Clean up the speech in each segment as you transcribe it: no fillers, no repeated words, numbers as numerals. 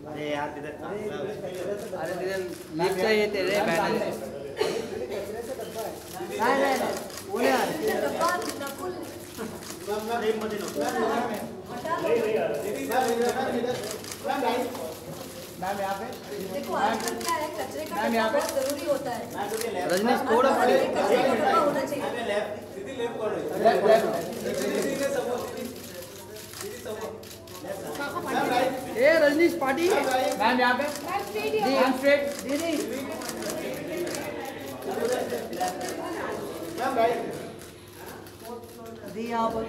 अरे यार इधर अरे इधर लिफ्ट चाहिए तेरे बैनर नहीं बोले यार मैम यहाँ पे देखो आजकल क्या है कचरे का डब्बा बहुत जरूरी होता है रजनीश थोड़ा पड़े कचरे का डब्बा होना चाहिए ए रजनीश पार्टी मैम यहाँ पे दी हम स्ट्रेट दीदी मैम राइट दी यहाँ पर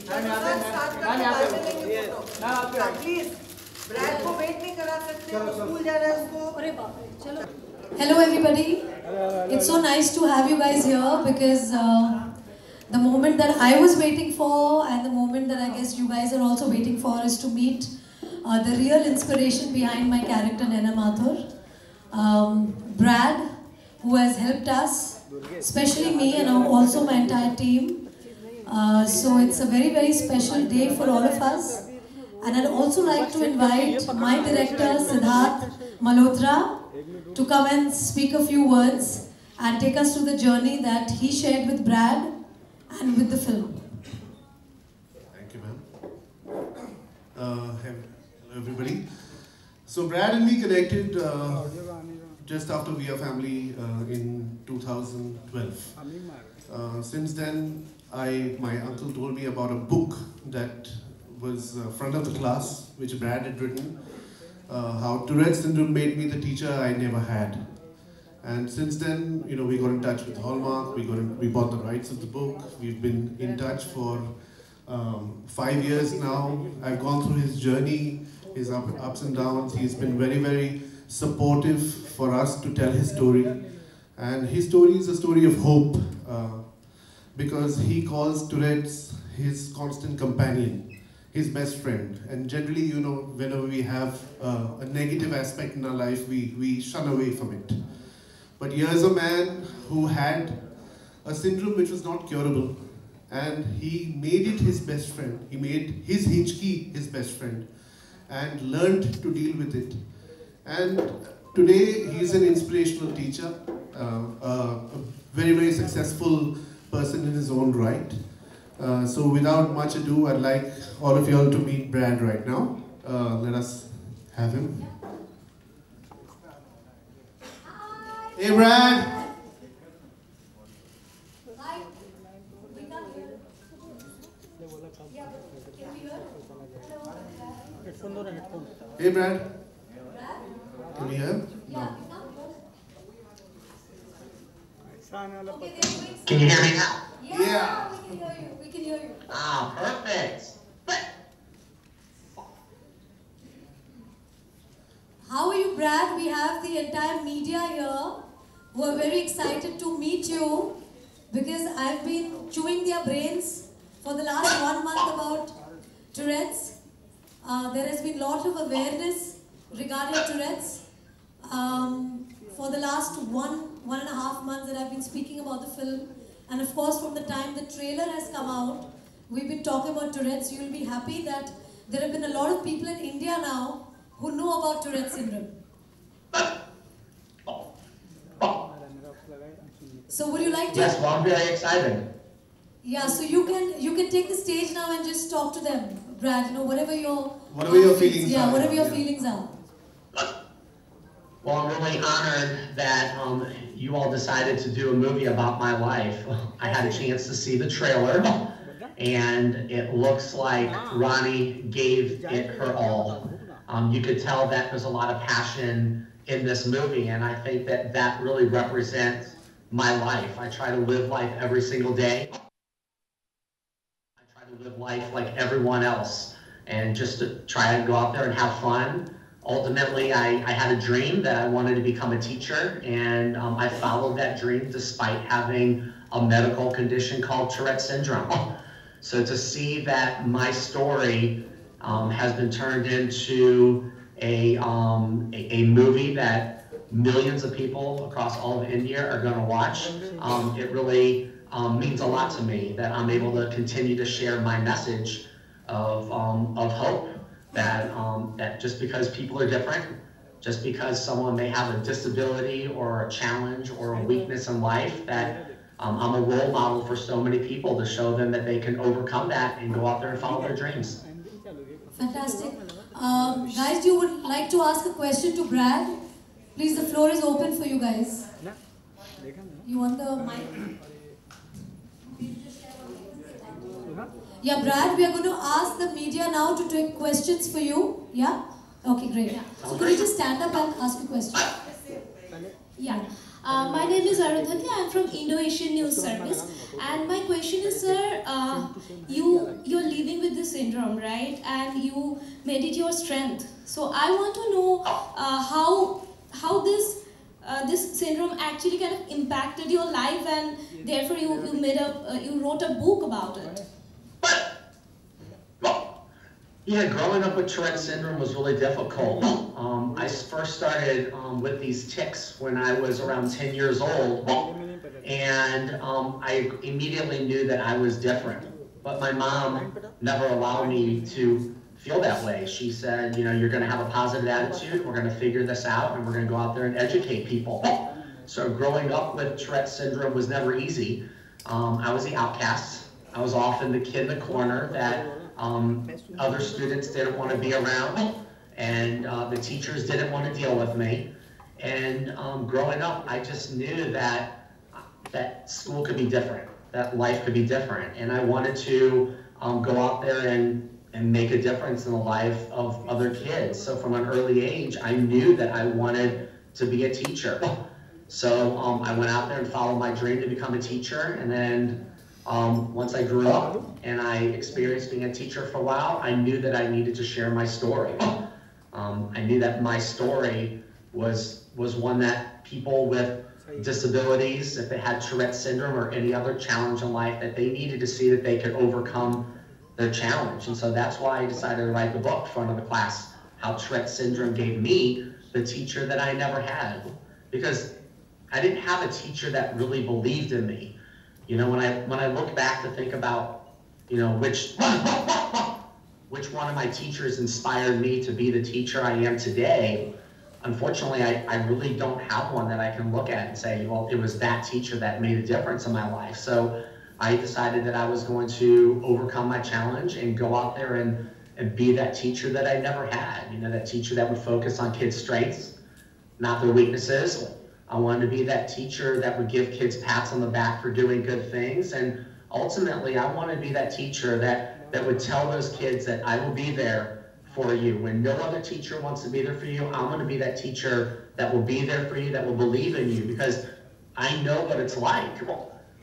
मैम यहाँ पे मैम यहाँ पे मैम आप पे प्लीज ब्रैड को वेट नहीं करा सकते स्कूल जा रहा है उसको अरे बाप रे चलो Hello everybody. It's so nice to have you guys here because the moment that I was waiting for and the moment that I guess you guys are also waiting for is to meet the real inspiration behind my character Naina Mathur. Brad, who has helped us, especially me and also my entire team. So it's a very, very special day for all of us. And I'd also like to invite my director Siddharth Malhotra to come and speak a few words and take us through the journey that he shared with Brad and with the film. Thank you, ma'am. Hello, everybody. So Brad and me connected just after We Are Family in 2012. Since then, my uncle told me about a book that was front of the class, which Brad had written. How Tourette's syndrome made me the teacher I never had. And since then, you know, we got in touch with Hallmark, we bought the rights of the book. We've been in touch for 5 years now. I've gone through his journey, his ups and downs. He's been very, very supportive for us to tell his story. And his story is a story of hope because he calls Tourette's his constant companion, his best friend. And generally, you know, whenever we have a negative aspect in our life, we shun away from it. But here's a man who had a syndrome which was not curable, and he made it his best friend. He made his Hichki his best friend and learned to deal with it. And today he's an inspirational teacher, a very, very successful person in his own right. So without much ado, I'd like all of y'all to meet Brad right now. Let us have him. Hey Brad! Hi. We can't hear. Yeah, can we hear? Hey Brad! Brad? Can you hear? Yeah, we can't hear. Okay, they're doing Can you hear me now? Yeah, we can hear you. We can hear you. Ah, perfect. How are you, Brad? We have the entire media here who are very excited to meet you because I've been chewing their brains for the last 1 month about Tourette's. There has been a lot of awareness regarding Tourette's. For the last one and a half months that I've been speaking about the film. And of course, from the time the trailer has come out, we've been talking about Tourette's. You'll be happy that there have been a lot of people in India now who know about Tourette's syndrome. So would you like to? Yes, well, I'm very excited. Yeah, so you can take the stage now and just talk to them, Brad. You know, whatever your feelings are. Yeah, whatever your feelings are. Well, I'm really honored that you all decided to do a movie about my life. I had a chance to see the trailer, and it looks like Rani gave it her all. You could tell that there's a lot of passion in this movie, and I think that that really represents my life. I try to live life every single day. I try to live life like everyone else, and just to try to go out there and have fun. Ultimately, I had a dream that I wanted to become a teacher, and I followed that dream despite having a medical condition called Tourette's syndrome. So to see that my story has been turned into a movie that millions of people across all of India are going to watch, it really means a lot to me that I'm able to continue to share my message of of hope that just because people are different, just because someone may have a disability or a challenge or a weakness in life, that I'm a role model for so many people to show them that they can overcome that and go out there and follow their dreams. Fantastic. Guys, you would like to ask a question to Brad? Please, the floor is open for you guys. You want the mic? Yeah, Brad, we are going to ask the media now to take questions for you. Yeah? Okay, great. Yeah. So could you just stand up and ask a question? Yeah. My name is Aradhati. I am from Indo-Asian News Service. And my question is, sir, you're living with this syndrome, right? And you made it your strength. So I want to know how this syndrome actually kind of impacted your life, and therefore you wrote a book about it. Yeah, growing up with Tourette's syndrome was really difficult. I first started with these tics when I was around 10 years old, and I immediately knew that I was different. But my mom never allowed me to feel that way. She said, you know, you're going to have a positive attitude, we're going to figure this out, and we're going to go out there and educate people. So growing up with Tourette's syndrome was never easy. I was the outcast. I was often the kid in the corner that other students didn't want to be around, and the teachers didn't want to deal with me. And growing up, I just knew that school could be different, that life could be different, and I wanted to go out there and make a difference in the life of other kids. So from an early age, I knew that I wanted to be a teacher. So I went out there and followed my dream to become a teacher, and then once I grew up and I experienced being a teacher for a while, I knew that I needed to share my story. I knew that my story was one that people with disabilities, if they had Tourette's syndrome or any other challenge in life, that they needed to see that they could overcome their challenge. And so that's why I decided to write the book in front of the class, how Tourette's syndrome gave me the teacher that I never had. Because I didn't have a teacher that really believed in me. You know, when I look back to think about, you know, which one of my teachers inspired me to be the teacher I am today, unfortunately, I really don't have one that I can look at and say, well, it was that teacher that made a difference in my life. So I decided that I was going to overcome my challenge and go out there and be that teacher that I never had. You know, that teacher that would focus on kids' strengths, not their weaknesses. I wanted to be that teacher that would give kids pats on the back for doing good things. And ultimately, I wanted to be that teacher that would tell those kids that I will be there for you. When no other teacher wants to be there for you, I'm going to be that teacher that will be there for you, that will believe in you, because I know what it's like.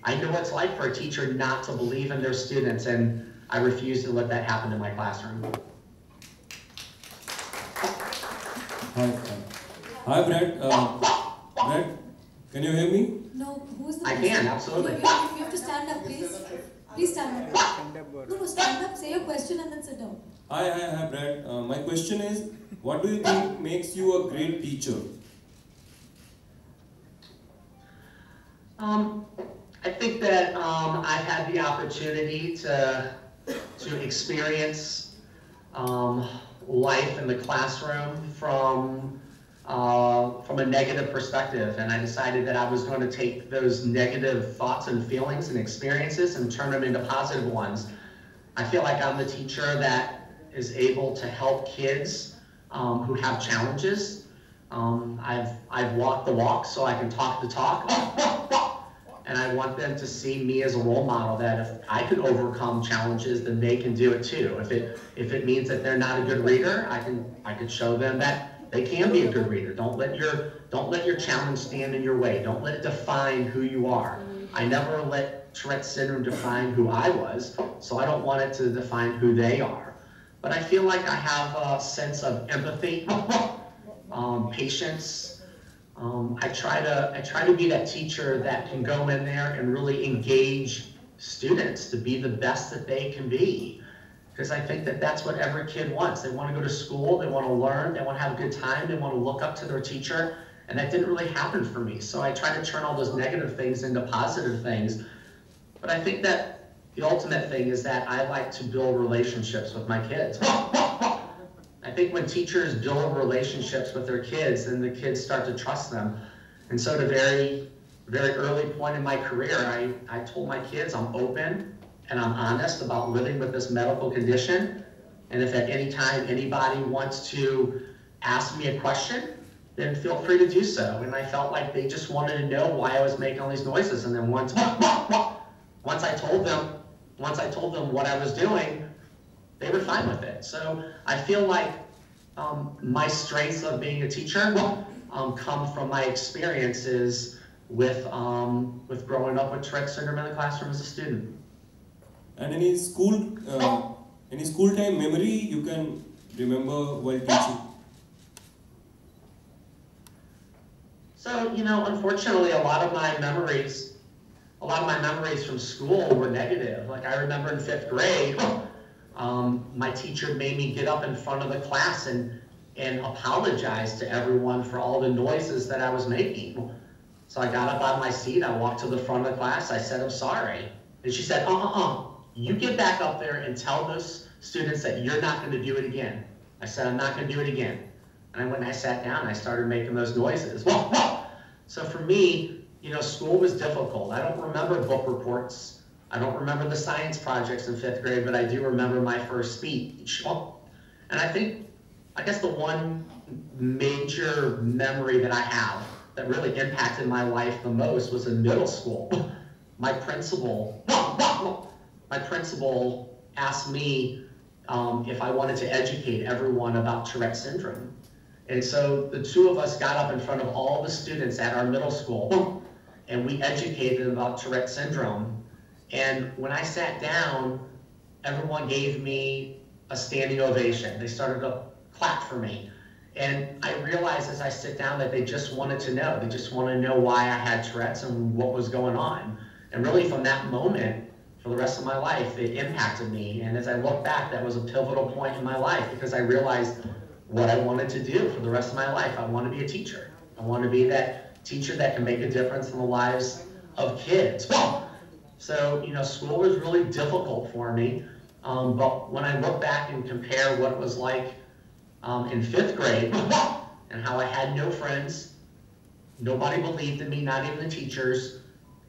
I know what it's like for a teacher not to believe in their students, and I refuse to let that happen in my classroom. Hi, Brad. Brad, can you hear me? No, who's the I can, absolutely. You have to stand up, please. Please stand up. No, stand up, say your question and then sit down. Hi, Brad. My question is, what do you think makes you a great teacher? I think that I had the opportunity to experience life in the classroom from a negative perspective, and I decided that I was going to take those negative thoughts and feelings and experiences and turn them into positive ones. I feel like I'm the teacher that is able to help kids who have challenges. I've walked the walk, so I can talk the talk, and I want them to see me as a role model, that if I can overcome challenges, then they can do it too. If it means that they're not a good reader, I can show them that they can be a good reader. Don't let your challenge stand in your way. Don't let it define who you are. I never let Tourette's syndrome define who I was, so I don't want it to define who they are. But I feel like I have a sense of empathy, patience. I try to be that teacher that can go in there and really engage students to be the best that they can be. Because I think that that's what every kid wants. They want to go to school, they want to learn, they want to have a good time, they want to look up to their teacher, and that didn't really happen for me. So I try to turn all those negative things into positive things. But I think that the ultimate thing is that I like to build relationships with my kids. I think when teachers build relationships with their kids, then the kids start to trust them. And so at a very, very early point in my career, I told my kids I'm open and I'm honest about living with this medical condition. And if at any time anybody wants to ask me a question, then feel free to do so. And I felt like they just wanted to know why I was making all these noises. And then once I told them what I was doing, they were fine with it. So I feel like my strengths of being a teacher come from my experiences with growing up with Tourette syndrome in the classroom as a student. And any school time memory you can remember while teaching? So, you know, unfortunately, a lot of my memories from school were negative. Like, I remember in 5th grade, my teacher made me get up in front of the class and apologize to everyone for all the noises that I was making. So I got up out of my seat, I walked to the front of the class, I said, I'm sorry. And she said, you get back up there and tell those students that you're not going to do it again. I said, I'm not going to do it again. And when I sat down, I started making those noises. So for me, you know, school was difficult. I don't remember book reports. I don't remember the science projects in 5th grade, but I do remember my first speech. And I guess the one major memory that I have that really impacted my life the most was in middle school. My principal asked me if I wanted to educate everyone about Tourette syndrome. And so the two of us got up in front of all the students at our middle school and we educated them about Tourette syndrome. And when I sat down, everyone gave me a standing ovation. They started to clap for me. And I realized as I sit down that they just wanted to know. They just wanted to know why I had Tourette's and what was going on. And really from that moment, for the rest of my life, it impacted me. And as I look back, that was a pivotal point in my life because I realized what I wanted to do for the rest of my life. I want to be a teacher. I want to be that teacher that can make a difference in the lives of kids. So, you know, school was really difficult for me. But when I look back and compare what it was like in 5th grade and how I had no friends, nobody believed in me, not even the teachers.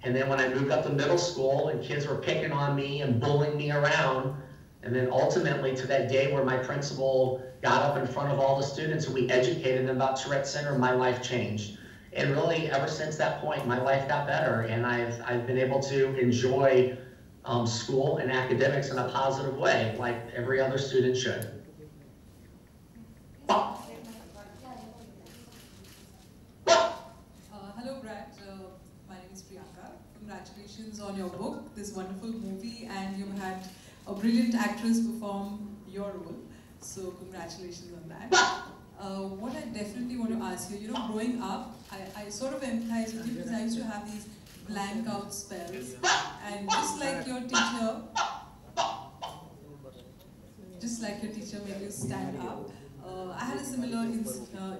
And then when I moved up to middle school and kids were picking on me and bullying me around, and then ultimately to that day where my principal got up in front of all the students and we educated them about Tourette syndrome, my life changed. And really, ever since that point, my life got better, and I've been able to enjoy school and academics in a positive way, like every other student should. Hello, Brad. My name is Priyanka. Congratulations on your book, this wonderful movie, and you've had a brilliant actress perform your role. So congratulations on that. What I definitely want to ask you, you know, growing up, I sort of empathize with you because I used to have these blank out spells, and just like your teacher made you stand up, I had a similar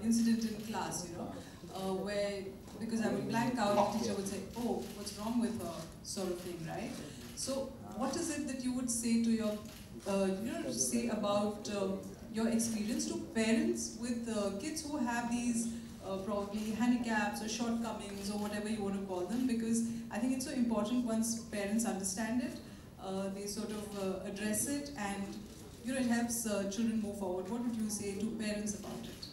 incident in class, you know, where because I would blank out, the teacher would say, oh, what's wrong with her, sort of thing, right? So what is it that you would say to your, say about your experience to parents with kids who have these probably handicaps or shortcomings or whatever you want to call them, because I think it's so important once parents understand it, they sort of address it, and you know, it helps children move forward. What would you say to parents about it?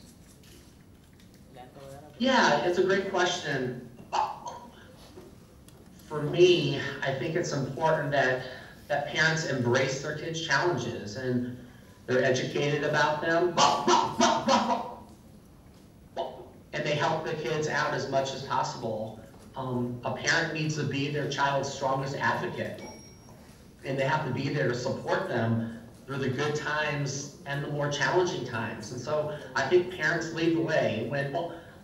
Yeah, it's a great question. For me, I think it's important that parents embrace their kids' challenges and they're educated about them. And they help the kids out as much as possible. A parent needs to be their child's strongest advocate. And they have to be there to support them through the good times and the more challenging times. And so I think parents lead the way.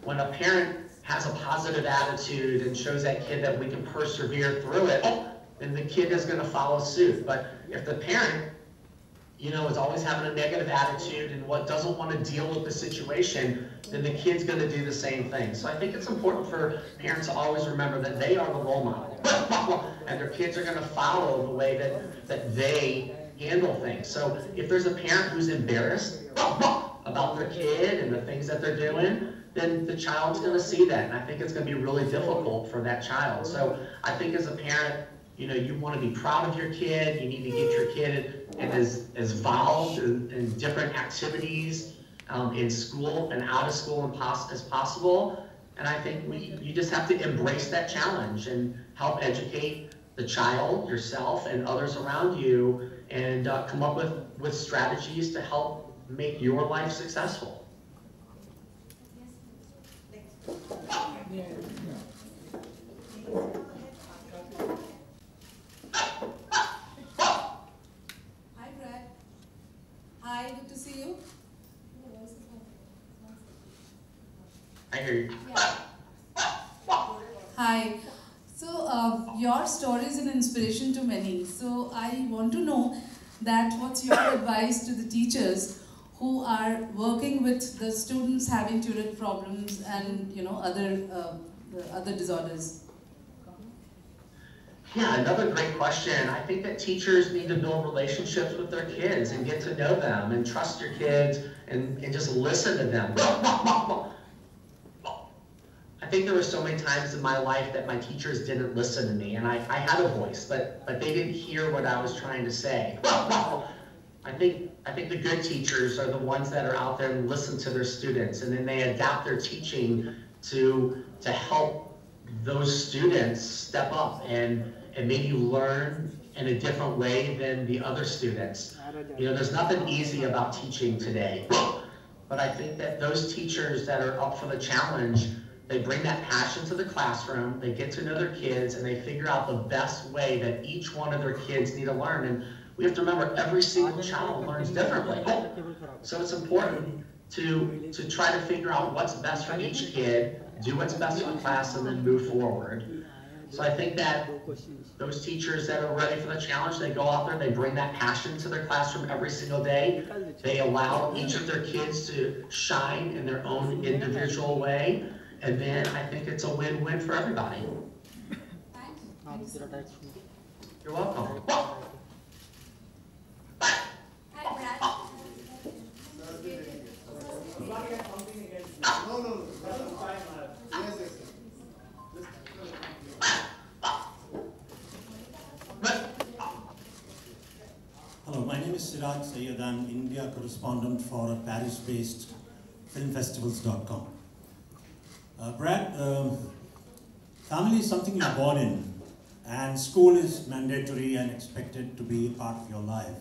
When a parent has a positive attitude and shows that kid that we can persevere through it, then the kid is going to follow suit. But if the parent, you know, is always having a negative attitude and doesn't want to deal with the situation, then the kid's going to do the same thing. So I think it's important for parents to always remember that they are the role model. and their kids are going to follow the way that they handle things. So if there's a parent who's embarrassed about their kid and the things that they're doing, then the child's going to see that, and I think it's going to be really difficult for that child. So I think as a parent, you know, you want to be proud of your kid. You need to get your kid as involved in different activities in school and out of school as possible. And I think you just have to embrace that challenge and help educate the child, yourself, and others around you, and come up with strategies to help make your life successful. Hi, Brad. Hi, good to see you. I hear you. Hi. So, your story is an inspiration to many. So, I want to know that what's your advice to the teachers who are working with the students having Tourette problems and, you know, other disorders? Yeah, another great question. I think that teachers need to build relationships with their kids and get to know them and trust your kids and just listen to them. I think there were so many times in my life that my teachers didn't listen to me, and I had a voice, but they didn't hear what I was trying to say. I think the good teachers are the ones that are out there and listen to their students, and then they adapt their teaching to help those students step up and maybe learn in a different way than the other students. You know, there's nothing easy about teaching today, but I think that those teachers that are up for the challenge, they bring that passion to the classroom, they get to know their kids, and they figure out the best way that each one of their kids need to learn. And we have to remember, every single child learns differently. So it's important to try to figure out what's best for each kid, do what's best for the class, and then move forward. So I think that those teachers that are ready for the challenge, they go out there, they bring that passion to their classroom every single day. They allow each of their kids to shine in their own individual way. And then I think it's a win-win for everybody. You're welcome. Hello, my name is Siraj Sayyed. I'm India correspondent for Paris-based filmfestivals.com. Brad, family is something you're born in, and school is mandatory and expected to be a part of your life.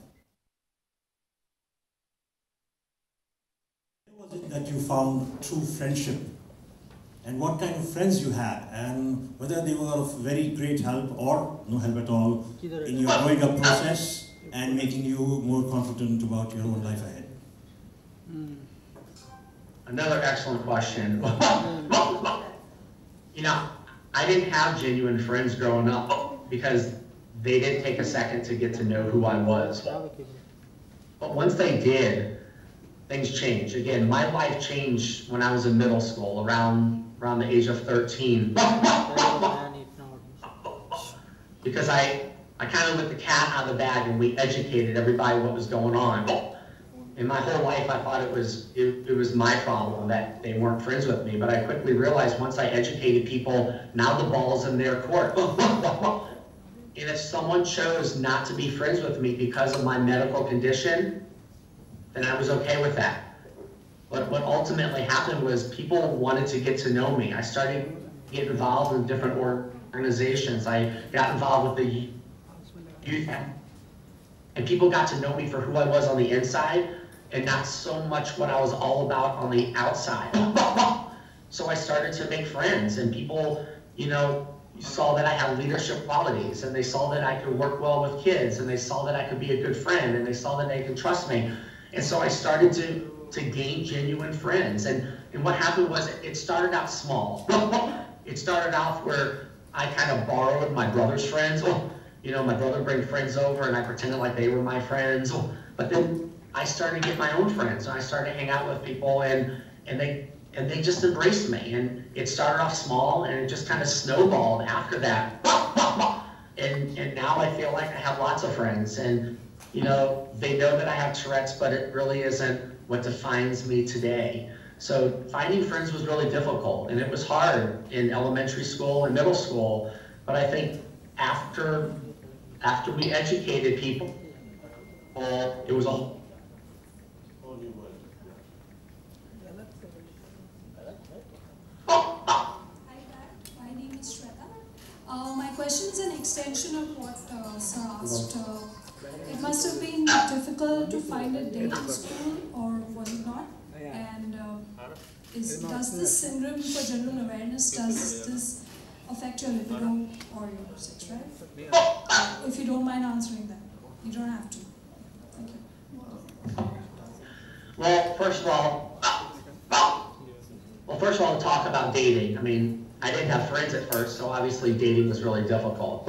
Where was it that you found true friendship, and what kind of friends you had, and whether they were of very great help or no help at all in your growing up process and making you more confident about your own life ahead? Another excellent question. You know, I didn't have genuine friends growing up because they didn't take a second to get to know who I was. But once they did, things changed. Again, my life changed when I was in middle school, around the age of 13. Because I kind of let the cat out of the bag and we educated everybody what was going on. In my whole life, I thought it was my problem that they weren't friends with me, but I quickly realized once I educated people, now the ball's in their court. And if someone chose not to be friends with me because of my medical condition, then I was okay with that. But what ultimately happened was people wanted to get to know me. I started to get involved in different organizations. I got involved with the youth, and people got to know me for who I was on the inside and not so much what I was all about on the outside. So I started to make friends, and people, you know, saw that I had leadership qualities, and they saw that I could work well with kids, and they saw that I could be a good friend, and they saw that they could trust me. And so I started to gain genuine friends. And what happened was it started out small. It started off where I kind of borrowed my brother's friends. You know, my brother would bring friends over, and I pretended like they were my friends. But then I started to get my own friends, and I started to hang out with people, and they just embraced me. And it started off small, and it just kind of snowballed after that. And now I feel like I have lots of friends, and you know, they know that I have Tourette's, but it really isn't what defines me today. So finding friends was really difficult, and it was hard in elementary school and middle school. But I think after we educated people, it was a whole new world. My name is Shweta. My question is an extension of what Sir asked. It must have been difficult to find a date in school, or was it not? And does this syndrome for general awareness, does this affect your libido or your sex drive? If you don't mind answering that. You don't have to. Thank you. Well, first of all, to talk about dating. I mean, I didn't have friends at first, so obviously dating was really difficult.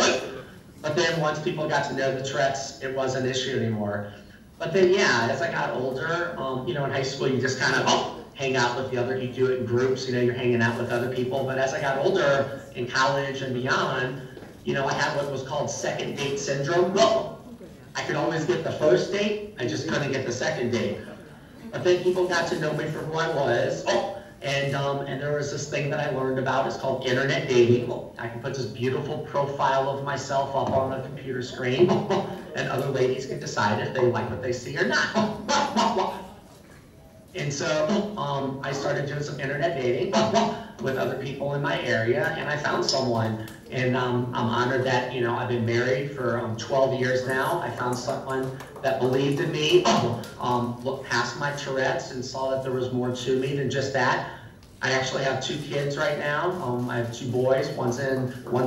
But then once people got to know the Tourette's, it wasn't an issue anymore. But then, yeah, as I got older, you know, in high school, you just kind of hang out with the other, you do it in groups, you know, you're hanging out with other people. But as I got older, in college and beyond, you know, I had what was called second date syndrome. I could always get the first date, I just couldn't get the second date. But then people got to know me for who I was. And there was this thing that I learned about. It's called internet dating. I can put this beautiful profile of myself up on a computer screen, and other ladies can decide if they like what they see or not. And so I started doing some internet dating with other people in my area, and I found someone. And I'm honored that, you know, I've been married for 12 years now. I found someone that believed in me, looked past my Tourette's and saw that there was more to me than just that. I actually have 2 kids right now. I have 2 boys. One's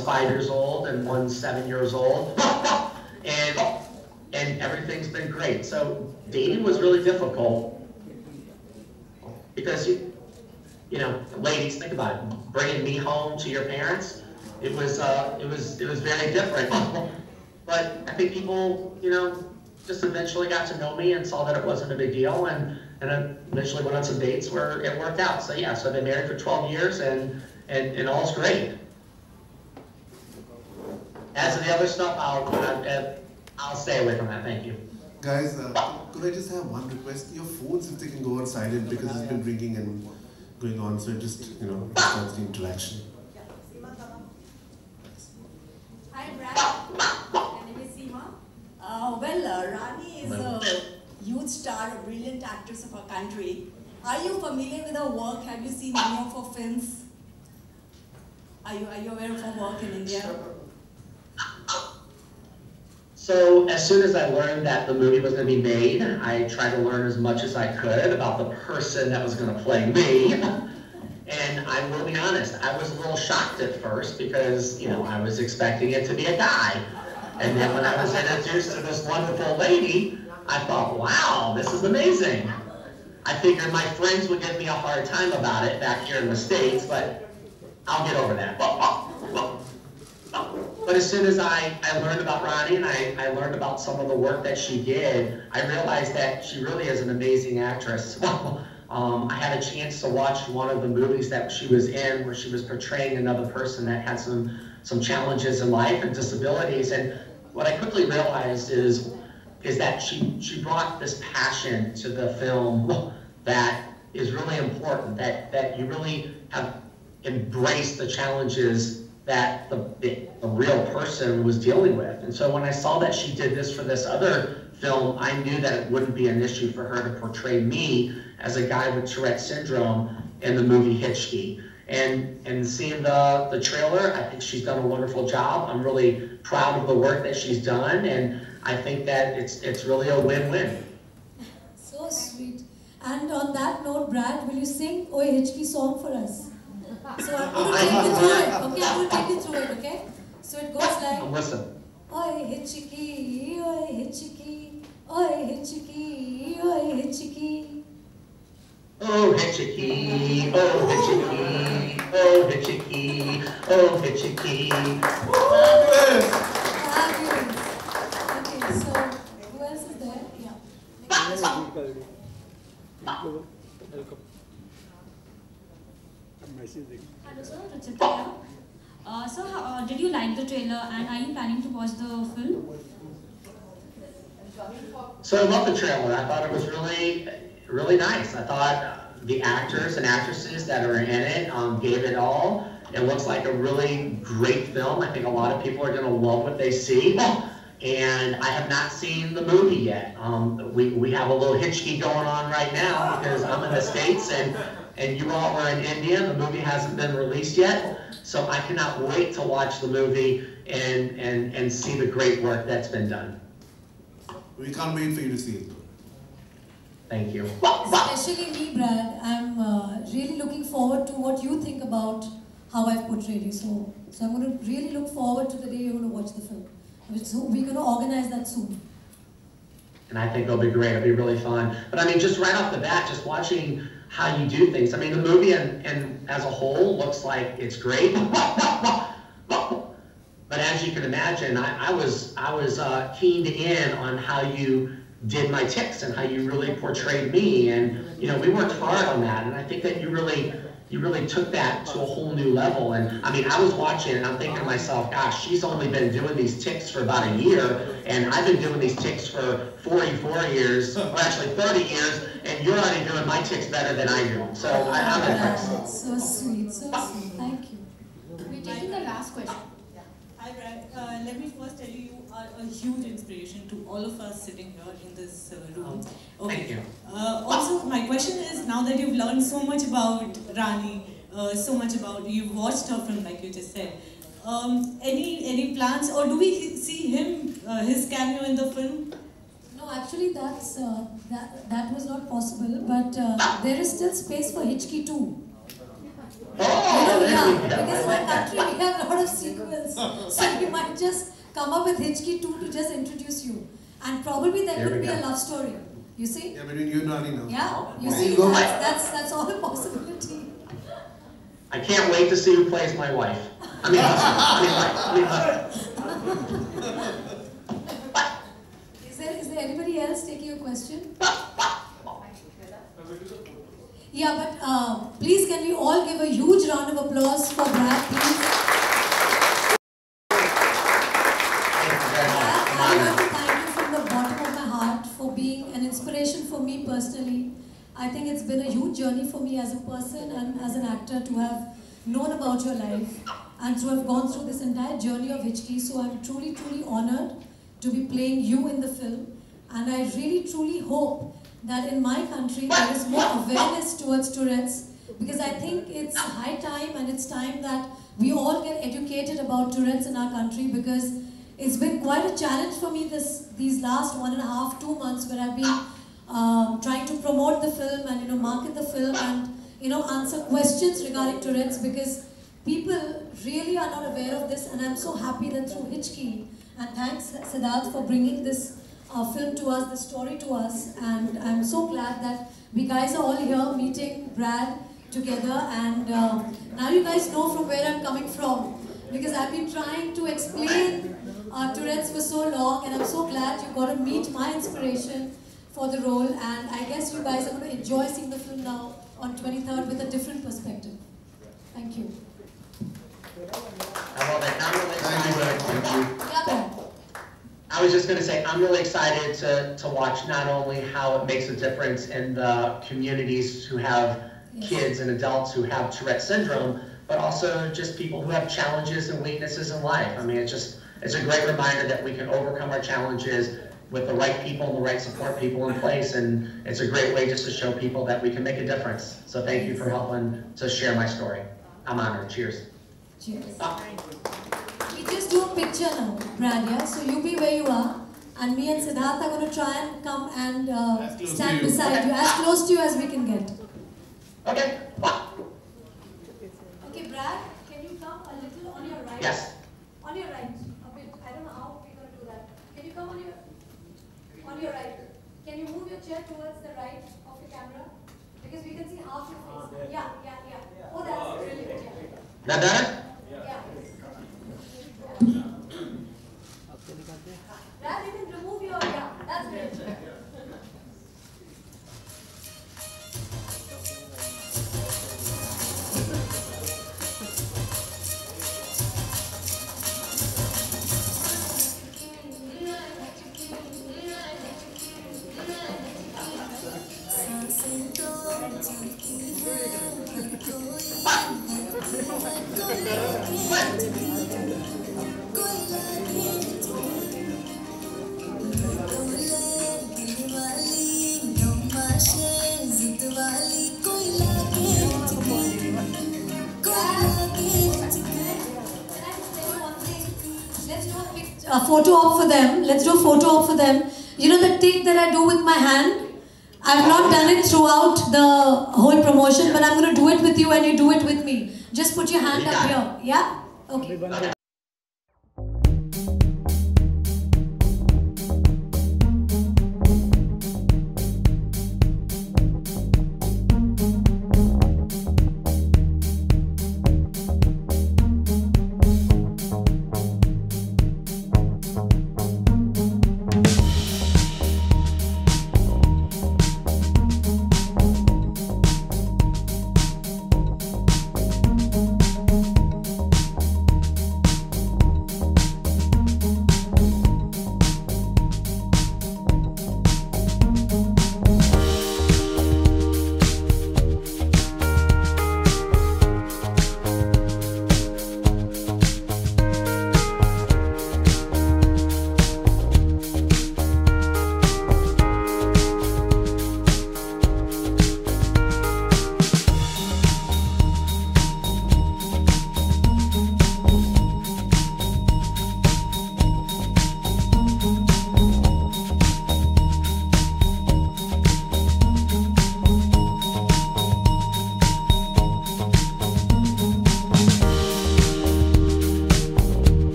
5 years old and one's 7 years old. And everything's been great. So dating was really difficult because you know, ladies, think about it. Bringing me home to your parents, it was very different. But I think people, you know, just eventually got to know me and saw that it wasn't a big deal, and I eventually went on some dates where it worked out. So yeah, so I've been married for 12 years, and all's great. As for the other stuff, I'll stay away from that. Thank you. Guys, could I just have one request? Your phones, if they can go on silent, because it's been ringing and going on, so it just, you know, starts the interaction. Hi, Brad. My name is Seema. Rani is a huge star, a brilliant actress of our country. Are you familiar with her work? Have you seen any of her films? Are you aware of her work in India? So as soon as I learned that the movie was going to be made, I tried to learn as much as I could about the person that was going to play me. And I will be honest, I was a little shocked at first because, you know, I was expecting it to be a guy. And then when I was introduced to this wonderful lady, I thought, wow, this is amazing. I figured my friends would give me a hard time about it back here in the States, but I'll get over that. But as soon as I learned about Rani and I learned about some of the work that she did, I realized that she really is an amazing actress. I had a chance to watch one of the movies that she was in where she was portraying another person that had some challenges in life and disabilities. And what I quickly realized is that she brought this passion to the film that is really important, that you really have embraced the challenges that the real person was dealing with. And so when I saw that she did this for this other film, I knew that it wouldn't be an issue for her to portray me as a guy with Tourette syndrome in the movie Hichki. And seeing the trailer, I think she's done a wonderful job. I'm really proud of the work that she's done, and I think that it's really a win-win. So sweet. And on that note, Brad, will you sing Oye Hichki song for us? So I'm going to take you through it. Okay, I'm going to take you through it, okay? So it goes like, Listen. Oye Hichki, Oye Hichki, Oye Hichki, Oye Hichki. Oh Hichki, oh Hichki, oh Hichki, oh Hichki. Fabulous. Okay, so who else is there? Yeah. Next question. Hello sir, Ruchita here. Did you like the trailer, and are you planning to watch the film? So I love the trailer. I thought it was really, really nice. I thought the actors and actresses that are in it gave it all. It looks like a really great film. I think a lot of people are going to love what they see. And I have not seen the movie yet. We have a little Hichki going on right now because I'm in the States and you all are in India. The movie hasn't been released yet. So I cannot wait to watch the movie and see the great work that's been done. We can't wait for you to see it. Thank you. Especially me, Brad. I'm really looking forward to what you think about how I've portrayed you. So I'm going to really look forward to the day you're going to watch the film. So we're going to organize that soon. And I think it'll be great. It'll be really fun. But I mean, just right off the bat, just watching how you do things. I mean, the movie and as a whole looks like it's great. But as you can imagine, I was keyed in on how you did my tics and how you really portrayed me. And you know, we worked hard on that. And I think that you really took that to a whole new level. And I mean, I was watching and I'm thinking to myself, gosh, she's only been doing these tics for about a year, and I've been doing these tics for 44 years, or actually 30 years, and you're already doing my tics better than I do. So I'm impressed. So sweet, so sweet. Thank you. We're taking the last question. Hi Brad, let me first tell you, you are a huge inspiration to all of us sitting here in this room. Okay. Thank you. Also, my question is, now that you've learned so much about Rani, so much about, you've watched her film like you just said, any plans, or do we see him, his cameo in the film? No, actually that was not possible, but there is still space for Hichki too. Yeah, because in our country we have a lot of sequels, so we might just come up with Hichki 2 to just introduce you, and probably there could be a love story. You see? Yeah, between you and Rani now. Yeah, you see, that's all a possibility. I can't wait to see who plays my wife. I mean, Is there anybody else taking a question? Yeah, but please can we all give a huge round of applause for Brad, please? I want to thank you from the bottom of my heart for being an inspiration for me personally. I think it's been a huge journey for me as a person and as an actor to have known about your life and to have gone through this entire journey of Hichki. So I'm truly, truly honored to be playing you in the film. And I really, truly hope that in my country there is more awareness towards Tourette's, because I think it's high time and it's time that we all get educated about Tourette's in our country, because it's been quite a challenge for me these last 1.5, 2 months where I've been trying to promote the film and market the film and answer questions regarding Tourette's, because people really are not aware of this. And I'm so happy that through Hichki, and thanks Siddharth for bringing this film to us, the story to us, and I'm so glad that we guys are all here meeting Brad together, and now you guys know from where I'm coming from, because I've been trying to explain Tourette's for so long, and I'm so glad you got to meet my inspiration for the role, and I guess you guys are going to enjoy seeing the film now on 23rd with a different perspective. Thank you. I love it. I'm really excited. Thank you. Yeah. I was just going to say, I'm really excited to watch not only how it makes a difference in the communities who have kids and adults who have Tourette syndrome, but also just people who have challenges and weaknesses in life. I mean, it's a great reminder that we can overcome our challenges with the right people and the right support people in place, and it's a great way just to show people that we can make a difference. So thank you for helping to share my story. I'm honored. Cheers. Cheers. We just do a picture now, Brad, yeah? So you be where you are, and me and Siddharth are going to try and come and stand beside you, as close to you as we can get. Okay. Okay, Brad, can you come a little on your right? Yes. On your right, a bit. I don't know how we're going to do that. Can you come on your right? Can you move your chair towards the right of the camera? Because we can see half your face. Yeah. Oh, that's brilliant. Yeah. That better? Yeah. Brad, you can remove your, that's great. A photo op for them. Let's do a photo op for them. You know the thing that I do with my hand? I've not done it throughout the whole promotion, but I'm going to do it with you and you do it with me. Just put your hand up here. Yeah? Okay.